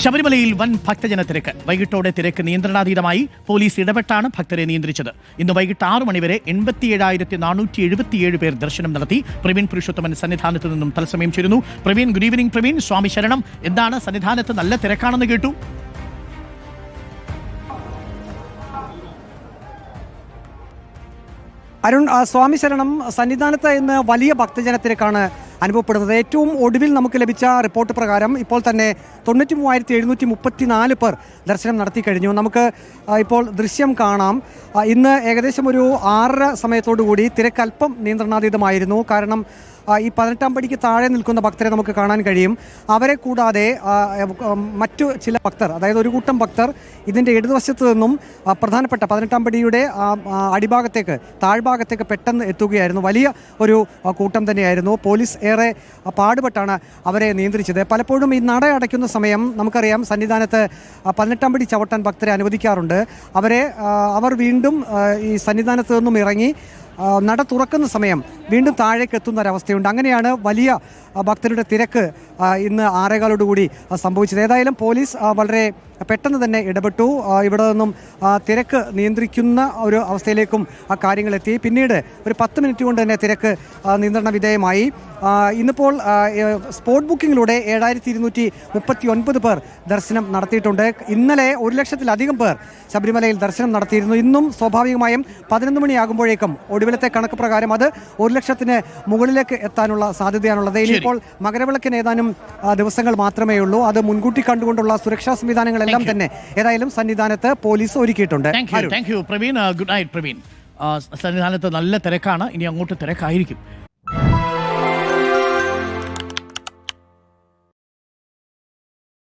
ശബരിമലയിൽ വൻ ഭക്തജന തിരക്ക്. വൈകിട്ടോടെ തിരക്ക് നിയന്ത്രണാതീതമായി. പോലീസ് ഇടപെട്ടാണ് ഭക്തരെ നിയന്ത്രിച്ചത്. ഇന്ന് വൈകിട്ട് 6 മണിവരെ 87,477 പേർ ദർശനം നടത്തി. പ്രവീൺ പുരുഷോത്തമൻ സന്നിധാനത്ത് നിന്നും തത്സമയം ചേരുന്നു. Praveen, good evening. പ്രവീൺ, സ്വാമി ശരണം. എന്താണ്, സന്നിധാനത്ത് നല്ല തിരക്കാണെന്ന് കേട്ടു? അരുൺ, സ്വാമി ശരണം, സന്നിധാനത്ത് ഇന്ന് വലിയ ഭക്തജനത്തിരക്കാണ് അനുഭവപ്പെടുന്നത്. ഏറ്റവും ഒടുവിൽ നമുക്ക് ലഭിച്ച റിപ്പോർട്ട് പ്രകാരം ഇപ്പോൾ തന്നെ 93,734 പേർ ദർശനം നടത്തി കഴിഞ്ഞു. നമുക്ക് ഇപ്പോൾ ദൃശ്യം കാണാം. ഇന്ന് ഏകദേശം ഒരു 6:30 സമയത്തോടു കൂടി തിരക്ക് അല്പം നിയന്ത്രണാതീതമായിരുന്നു. കാരണം ഈ 18-ാം പടിക്ക് താഴെ നിൽക്കുന്ന ഭക്തരെ നമുക്ക് കാണാൻ കഴിയും. അവരെ കൂടാതെ മറ്റു ചില ഭക്തർ, അതായത് ഒരു കൂട്ടം ഭക്തർ ഇതിൻ്റെ ഇടതുവശത്ത് നിന്നും പ്രധാനപ്പെട്ട 18-ാം പടിയുടെ അടിഭാഗത്തേക്ക്, താഴ്ഭാഗത്തേക്ക് പെട്ടെന്ന് എത്തുകയായിരുന്നു. വലിയ ഒരു കൂട്ടം തന്നെയായിരുന്നു. പോലീസ് ഏറെ പാടുപെട്ടാണ് അവരെ നിയന്ത്രിച്ചത്. പലപ്പോഴും ഈ നട അടയ്ക്കുന്ന സമയം നമുക്കറിയാം, സന്നിധാനത്ത് 18-ാം പടി ചവിട്ടാൻ ഭക്തരെ അനുവദിക്കാറുണ്ട്. അവർ വീണ്ടും ഈ സന്നിധാനത്ത് നിന്നും ഇറങ്ങി നട തുറക്കുന്ന സമയം വീണ്ടും താഴേക്ക് എത്തുന്ന ഒരവസ്ഥയുണ്ട്. അങ്ങനെയാണ് വലിയ ഭക്തരുടെ തിരക്ക് ഇന്ന് 6:15 കൂടി സംഭവിച്ചത്. ഏതായാലും പോലീസ് വളരെ പെട്ടെന്ന് തന്നെ ഇടപെട്ടു. ഇവിടെ നിന്നും തിരക്ക് നിയന്ത്രിക്കുന്ന ഒരു അവസ്ഥയിലേക്കും ആ കാര്യങ്ങളെത്തി. പിന്നീട് ഒരു 10 മിനിറ്റ് കൊണ്ട് തന്നെ തിരക്ക് നിയന്ത്രണ വിധേയമായി. ഇന്നിപ്പോൾ സ്പോട്ട് ബുക്കിങ്ങിലൂടെ 7,239 പേർ ദർശനം നടത്തിയിട്ടുണ്ട്. ഇന്നലെ 1,00,000-ലധികം പേർ ശബരിമലയിൽ ദർശനം നടത്തിയിരുന്നു. ഇന്നും സ്വാഭാവികമായും 11 മണിയാകുമ്പോഴേക്കും ഒടുവിലത്തെ കണക്ക് പ്രകാരം അത് 1,00,000-ന് മുകളിലേക്ക് എത്താനുള്ള സാധ്യതയാണുള്ളത്. ഇനിയിപ്പോൾ മകരവിളക്കിന് ഏതാനും ദിവസങ്ങൾ മാത്രമേ ഉള്ളൂ. അത് മുൻകൂട്ടി കണ്ടുകൊണ്ടുള്ള സുരക്ഷാ സംവിധാനങ്ങളെല്ലാം തന്നെ ഏതായാലും സന്നിധാനത്ത് പോലീസ് ഒരുക്കിയിട്ടുണ്ട്. Praveen, good night. പ്രവീൺ, സന്നിധാനത്ത് നല്ല തിരക്കാണ്. ഇനി അങ്ങോട്ട് തിരക്കായിരിക്കും.